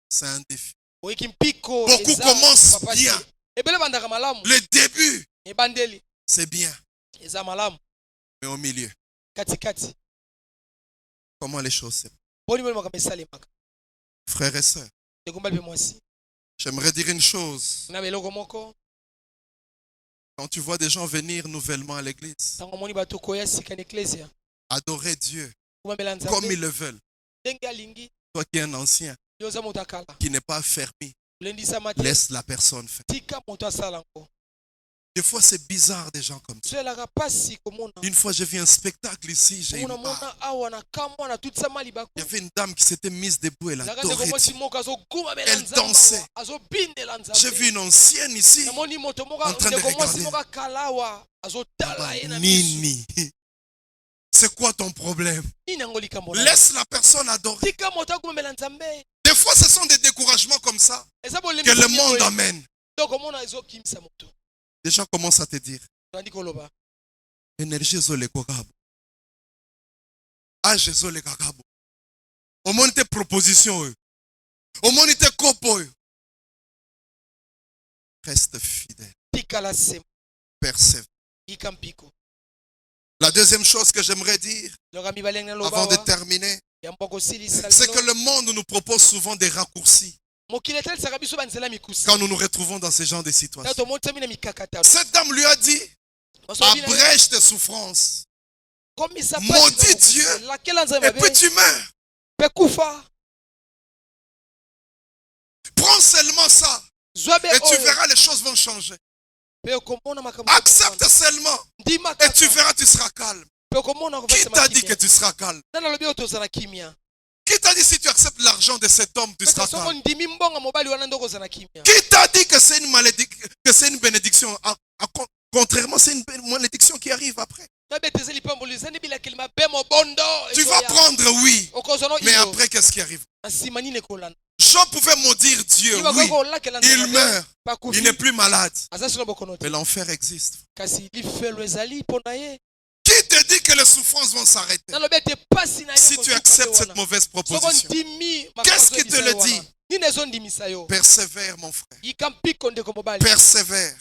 A: c'est un défi. Beaucoup commencent bien. Le début, c'est bien. Mais au milieu, comment les choses se passent? Frères et sœurs, j'aimerais dire une chose. Quand tu vois des gens venir nouvellement à l'église, adorer Dieu comme ils le veulent. Toi qui es un ancien, qui n'est pas affermi, Laisse la personne faire. Des fois, c'est bizarre des gens comme ça. Une fois, j'ai vu un spectacle ici. Il y avait une dame qui s'était mise debout. Elle adorait Dieu. Elle dansait. J'ai vu une ancienne ici en train de regarder. Nini. C'est quoi ton problème? Laisse la personne adorer. Des fois, ce sont des découragements comme ça que le monde amène. Les gens commencent à te dire énergie zole kokabo. Âge zole kakabo. Au moins tes propositions. Au moins tes copo. Reste fidèle. Persévère. La deuxième chose que j'aimerais dire avant de terminer, c'est que le monde nous propose souvent des raccourcis quand nous nous retrouvons dans ce genre de situations. Cette dame lui a dit, abrège tes souffrances, maudis Dieu, et puis tu meurs. Prends seulement ça, et tu verras, les choses vont changer. Accepte seulement, et tu verras, tu seras calme. Qui t'a dit que tu seras calme? Qui t'a dit si tu acceptes l'argent de cet homme, tu seras calme? Qui t'a dit que c'est une malédiction, que c'est une bénédiction? Contrairement, c'est une malédiction qui arrive après. Tu vas prendre, oui. Mais après, qu'est-ce qui arrive? Job pouvait maudire Dieu, oui. Il meurt. Il n'est plus malade. Mais l'enfer existe. Qui te dit que les souffrances vont s'arrêter? Si tu acceptes cette mauvaise proposition, qu'est-ce qui te le dit? Persévère, mon frère. Persévère.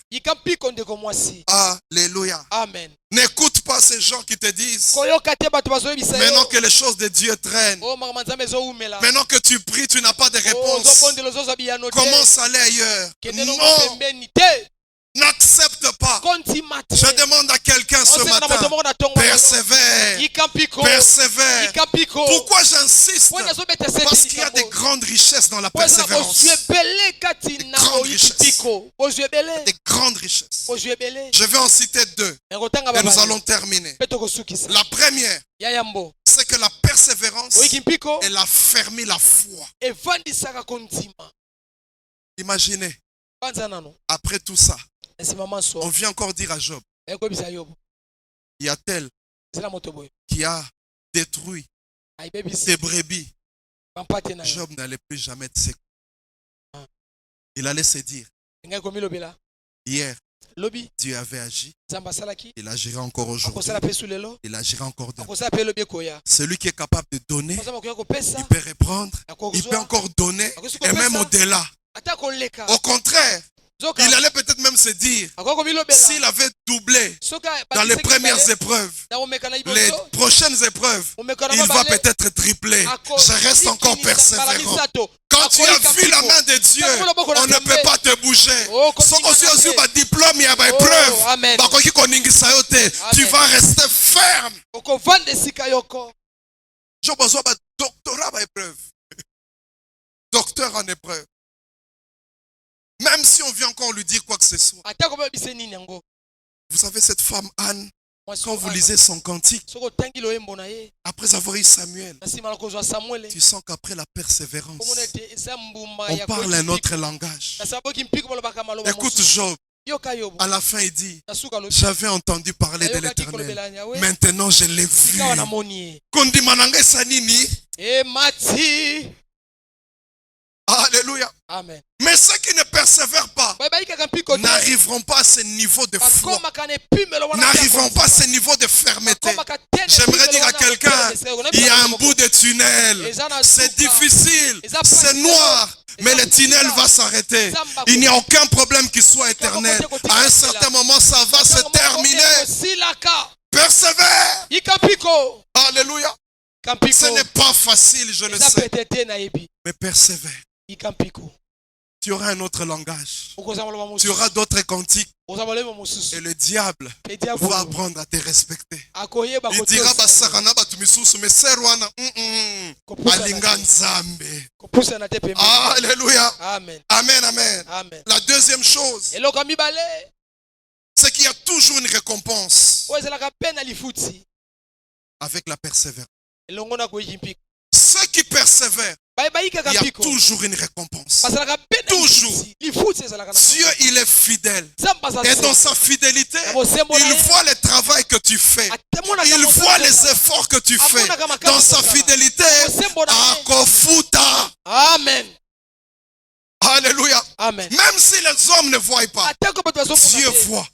A: Alléluia.
B: Amen.
A: N'écoute pas ces gens qui te disent maintenant que les choses de Dieu traînent, maintenant que tu pries, tu n'as pas de réponse, commence à aller ailleurs. Non, n'accepte pas. Je demande à quelqu'un ce matin, persévère, persévère. Pourquoi j'insiste? Parce qu'il y a des grandes richesses dans la persévérance. Des grandes richesses. Des grandes richesses. Je vais en citer deux et nous allons terminer. La première, c'est que la persévérance, elle a fermé la foi. Imaginez, après tout ça, on vient encore dire à Job, il y a tel qui a détruit tes brebis. Job n'allait plus être sécurisé. Il allait se dire, hier, Dieu avait agi, il agira encore aujourd'hui, il agira encore demain. Celui qui est capable de donner, il peut reprendre, il peut encore donner, et même au-delà. Au contraire, il allait peut-être même se dire, s'il avait doublé dans les premières épreuves, les prochaines épreuves, il va peut-être tripler. Je reste encore persévérant. Quand tu as vu la main de Dieu, on ne peut pas te bouger. Diplôme, il y a des épreuves. Tu vas rester ferme. J'ai besoin d'un doctorat à épreuve. Docteur en épreuve. Même si on vient encore lui dire quoi que ce soit. Vous savez, cette femme Anne, quand vous lisez son cantique, après avoir eu Samuel, tu sens qu'après la persévérance, on parle un autre langage. Écoute Job, à la fin il dit, j'avais entendu parler de l'Éternel, maintenant je l'ai vu. Alléluia.
B: Amen.
A: Mais ceux qui ne persévèrent pas n'arriveront pas à ce niveau de foi, n'arriveront pas à ce niveau de fermeté. J'aimerais dire à quelqu'un, il y a un bout de tunnel, c'est difficile, c'est noir, mais le tunnel va s'arrêter. Il n'y a aucun problème qui soit éternel. À un certain moment, ça va se terminer. Persévère. Alléluia. Ce n'est pas facile, je le sais, mais persévère. Tu auras un autre langage. Tu auras d'autres cantiques. Et le diable va apprendre à te respecter. Il dira Alléluia.
B: Amen.
A: Amen, amen.
B: Amen.
A: La deuxième chose, c'est qu'il y a toujours une récompense avec la persévérance. Ceux qui persévèrent, il y a toujours une récompense. Toujours. Dieu, il est fidèle. Et dans sa fidélité, il voit le travail que tu fais. Il voit les efforts que tu fais. Dans sa fidélité, Akofuta.
B: Amen.
A: Alléluia.
B: Amen.
A: Même si les hommes ne voient pas, Dieu voit.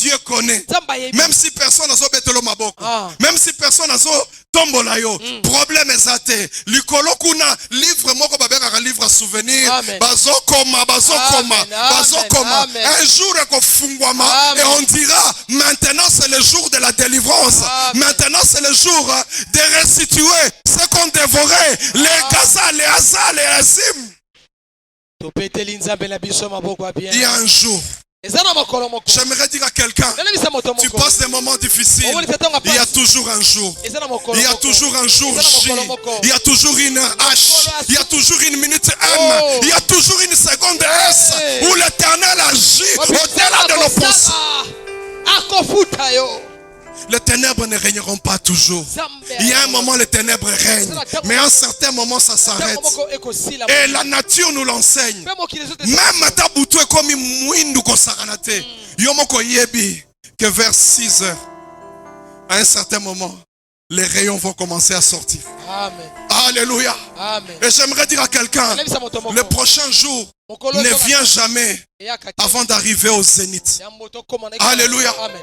A: Dieu connaît. Même si personne n'a betelo maboko. Même si personne n'a tombola yo. Problème est likolo kuna livre moko babeka livre souvenir. Bazokoma. Un jour ekofungwama et on dira maintenant c'est le jour de la délivrance. Maintenant c'est le jour de restituer ce qu'on dévorait. Les Gaza, les Asa, les Asim. Il y a un jour. J'aimerais dire à quelqu'un, tu passes des moments difficiles, il y a toujours un jour. Il y a toujours un jour J. Il y a toujours une H. Il y a toujours une minute M. Il y a toujours une seconde S où l'Éternel agit au-delà de nos pensées. Les ténèbres ne régneront pas toujours. Il y a un moment, les ténèbres règnent. Mais à un certain moment, ça s'arrête. Et la nature nous l'enseigne. Même Tabutu est comme Mouindou Kosaranate. Yomoko Yebi, que vers 6 heures, à un certain moment, les rayons vont commencer à sortir.
B: Amen.
A: Alléluia.
B: Amen.
A: Et j'aimerais dire à quelqu'un, le prochain jour ne vient jamais avant d'arriver au zénith. Alléluia.
B: Amen.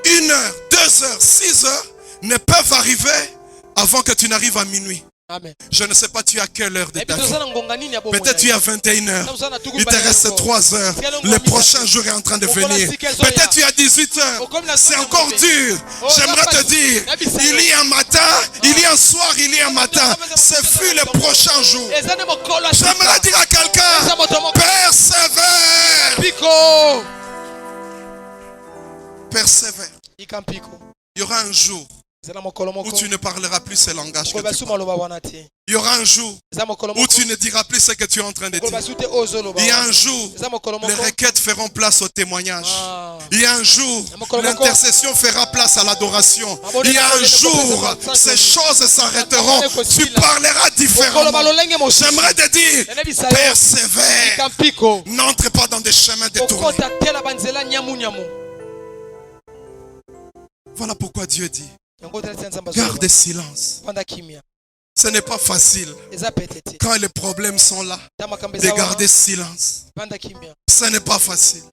A: 1 heure, 2 heures, 6 heures ne peuvent arriver avant que tu n'arrives à minuit.
B: Amen.
A: Je ne sais pas tu es à quelle heure de ta vie. Peut-être tu es à 21 heures. Il te reste 3 heures. Le prochain jour est en train de venir. Peut-être tu es à 18 heures. C'est encore dur. J'aimerais te dire, il y a un matin, il y a un soir, il y a un matin. Ce fut le prochain jour. J'aimerais dire à quelqu'un, persévère. Persévère. Il y aura un jour où tu ne parleras plus ce langage que tu parles. Il y aura un jour où tu ne diras plus ce que tu es en train de dire. Il y a un jour, les requêtes feront place au témoignage. Il y a un jour, l'intercession fera place à l'adoration. Il y a un jour, ces choses s'arrêteront. Tu parleras différemment. J'aimerais te dire, persévère. N'entre pas dans des chemins détournés. Voilà pourquoi Dieu dit, garde silence. Ce n'est pas facile. Quand les problèmes sont là, de garder silence. Ce n'est pas facile.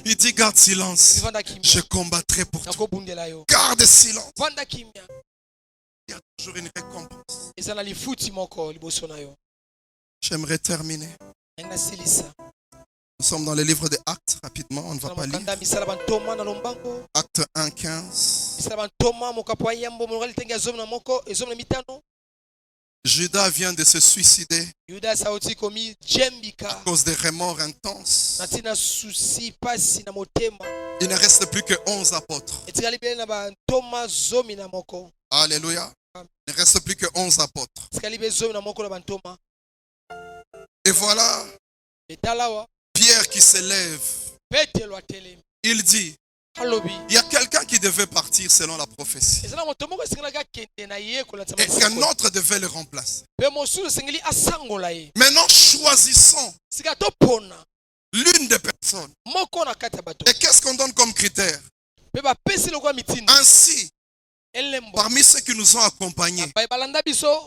A: Il dit, garde silence. Je combattrai pour toi. Garde silence. Il y a toujours une récompense. J'aimerais terminer. Nous sommes dans le livre des Actes, rapidement, on ne va pas lire. Acte 1, 15. Judas vient de se suicider à cause des remords intenses. Il ne reste plus que 11 apôtres. Alléluia. Il ne reste plus que 11 apôtres. Et voilà Pierre qui se lève. Il dit, il y a quelqu'un qui devait partir selon la prophétie. Et qu'un autre devait le remplacer. Maintenant, choisissons l'une des personnes. Et qu'est-ce qu'on donne comme critère? Ainsi, parmi ceux qui nous ont accompagnés,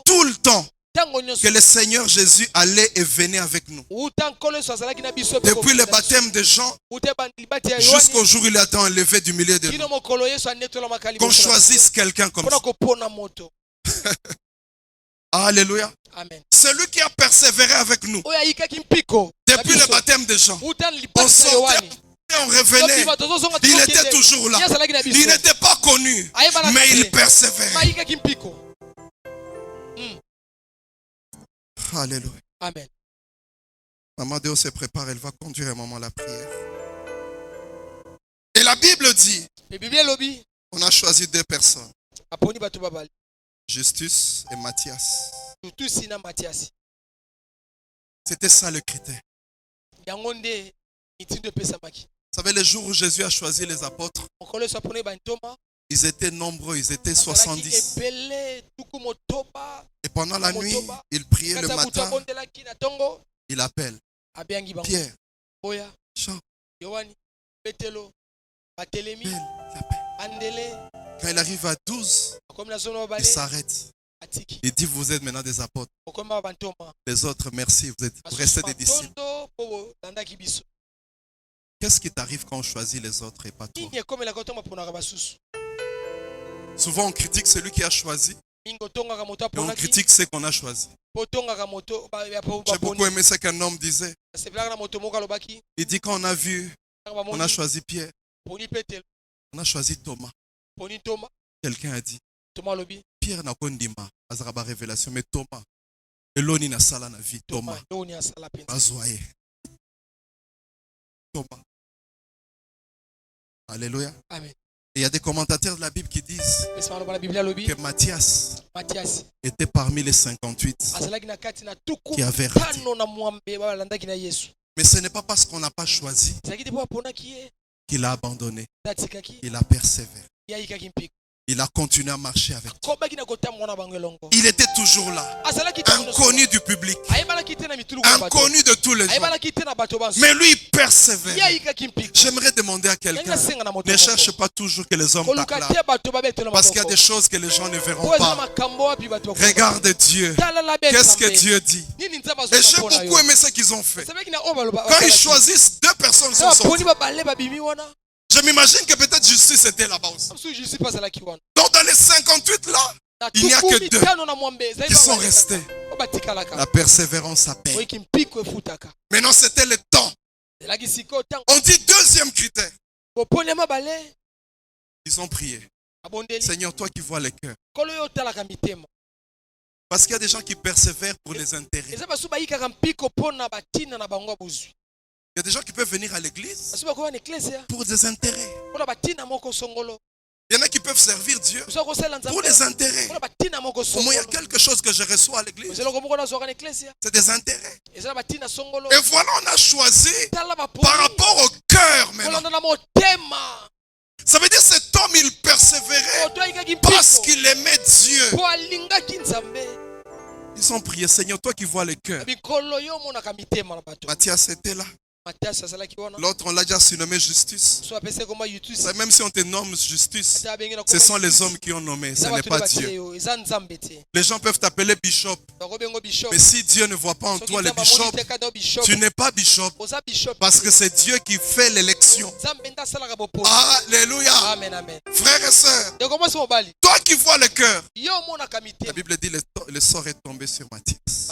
A: tout le temps, que le Seigneur Jésus allait et venait avec nous. Depuis le baptême de Jean jusqu'au jour où il a été enlevé du milieu de nous. Qu'on choisisse quelqu'un comme ça. Alléluia.
B: Amen.
A: Celui qui a persévéré avec nous depuis le baptême de Jean. On sortait, on revenait. Il était toujours là. Il n'était pas connu, mais il persévérait. Alléluia.
B: Amen.
A: Maman Déo se prépare, elle va conduire un moment la prière. Et la Bible dit, on a choisi 2 personnes. Justus et Matthias. C'était ça le critère. Vous savez, le jour où Jésus a choisi les apôtres, ils étaient nombreux, ils étaient 70. Et pendant la nuit, il priait le matin, il appelle Pierre, Jean, quand il arrive à 12, il s'arrête. Il dit, vous êtes maintenant des apôtres. Les autres, merci, vous restez des disciples. Qu'est-ce qui t'arrive quand on choisit les autres et pas toi? Souvent, on critique celui qui a choisi. Et on critique ce qu'on a choisi. J'ai beaucoup aimé ce qu'un homme disait. Il dit, quand on a vu, on a choisi Pierre. On a choisi Thomas. Quelqu'un a dit, Pierre n'a pas dit ma révélation, mais Thomas. Et l'oni na sala na vie, Thomas. Thomas. Alléluia. Amen. Et il y a des commentateurs de la Bible qui disent que Matthias était parmi les 58 qui avaient raté. Mais ce n'est pas parce qu'on n'a pas choisi qu'il a abandonné. Il a persévéré. Il a continué à marcher avec toi. Il était toujours là, inconnu du public, inconnu de tous les gens. Mais lui, il persévère. J'aimerais demander à quelqu'un, ne cherche pas toujours que les hommes t'acclament, parce qu'il y a des choses que les gens ne verront pas. Regarde Dieu. Qu'est-ce que Dieu dit? Et j'ai beaucoup aimé ce qu'ils ont fait. Quand ils choisissent, deux personnes sont sorties. Je m'imagine que peut-être justice était là-bas aussi. Donc dans les 58 là, il n'y a que deux qui sont restés. La persévérance a payé. Maintenant c'était le temps. On dit deuxième critère. Ils ont prié. Seigneur, toi qui vois les cœurs. Parce qu'il y a des gens qui persévèrent pour les intérêts. Il y a des gens qui peuvent venir à l'église pour des intérêts. Il y en a qui peuvent servir Dieu pour les intérêts. Au moins, il y a quelque chose que je reçois à l'église. C'est des intérêts. Et voilà, on a choisi par rapport au cœur maintenant. Ça veut dire que cet homme, il persévérait parce qu'il aimait Dieu. Ils ont prié, Seigneur, toi qui vois les cœurs. Matthias était là. L'autre, on l'a déjà surnommé Justice. Même si on te nomme Justice, ce sont les hommes qui ont nommé, ce n'est pas Dieu. Les gens peuvent t'appeler Bishop. Mais si Dieu ne voit pas en toi le Bishop, tu n'es pas Bishop. Parce que c'est Dieu qui fait l'élection. Alléluia. Frères et sœurs, toi qui vois le cœur, la Bible dit le sort est tombé sur Matthias.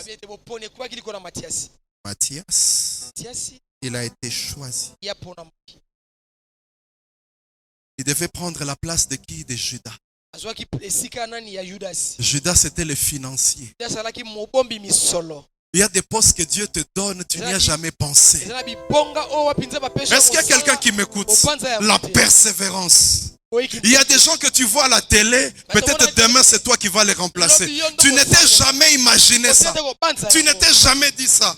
A: Matthias, il a été choisi. Il devait prendre la place de qui? De Judas. Judas, c'était le financier. Il y a des postes que Dieu te donne, tu n'y as jamais pensé. Est-ce qu'il y a quelqu'un qui m'écoute? La persévérance. Il y a des gens que tu vois à la télé, peut-être demain c'est toi qui vas les remplacer. Tu n'étais jamais imaginé ça. Tu n'étais jamais dit ça.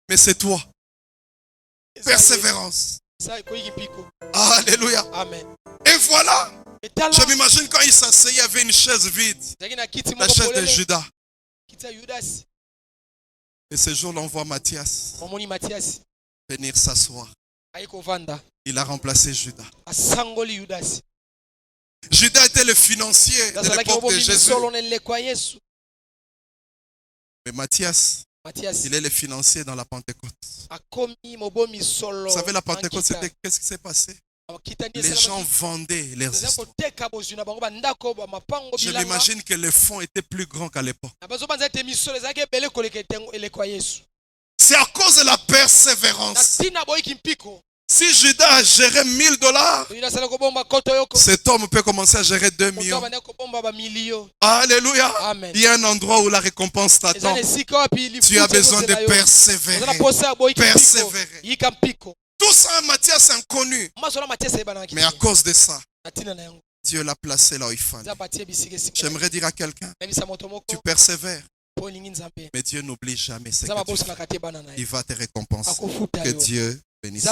A: Mais c'est toi. Persévérance. Alléluia. Amen. Et voilà. Je m'imagine quand il s'asseyait, il y avait une chaise vide. La chaise de Judas. Et ce jour-là, on voit Matthias venir s'asseoir. Il a remplacé Judas. Judas était le financier de l'époque de Jésus. Mais Matthias, il est le financier dans la Pentecôte. Vous savez, la Pentecôte, c'était qu'est-ce qui s'est passé? Les gens vendaient leurs histoires. Je m'imagine que les fonds étaient plus grands qu'à l'époque. C'est à cause de la persévérance. Si Judas a géré $1000, cet homme peut commencer à gérer 2 millions. Alléluia. Amen. Il y a un endroit où la récompense t'attend. Tu as besoin de persévérer. Persévérer. Tout ça, Matthias est inconnu. Mais à cause de ça, Dieu l'a placé là où il fallait. J'aimerais dire à quelqu'un, tu persévères. Mais Dieu n'oublie jamais ce que tu fais. Il va te récompenser. Que Dieu bénisse.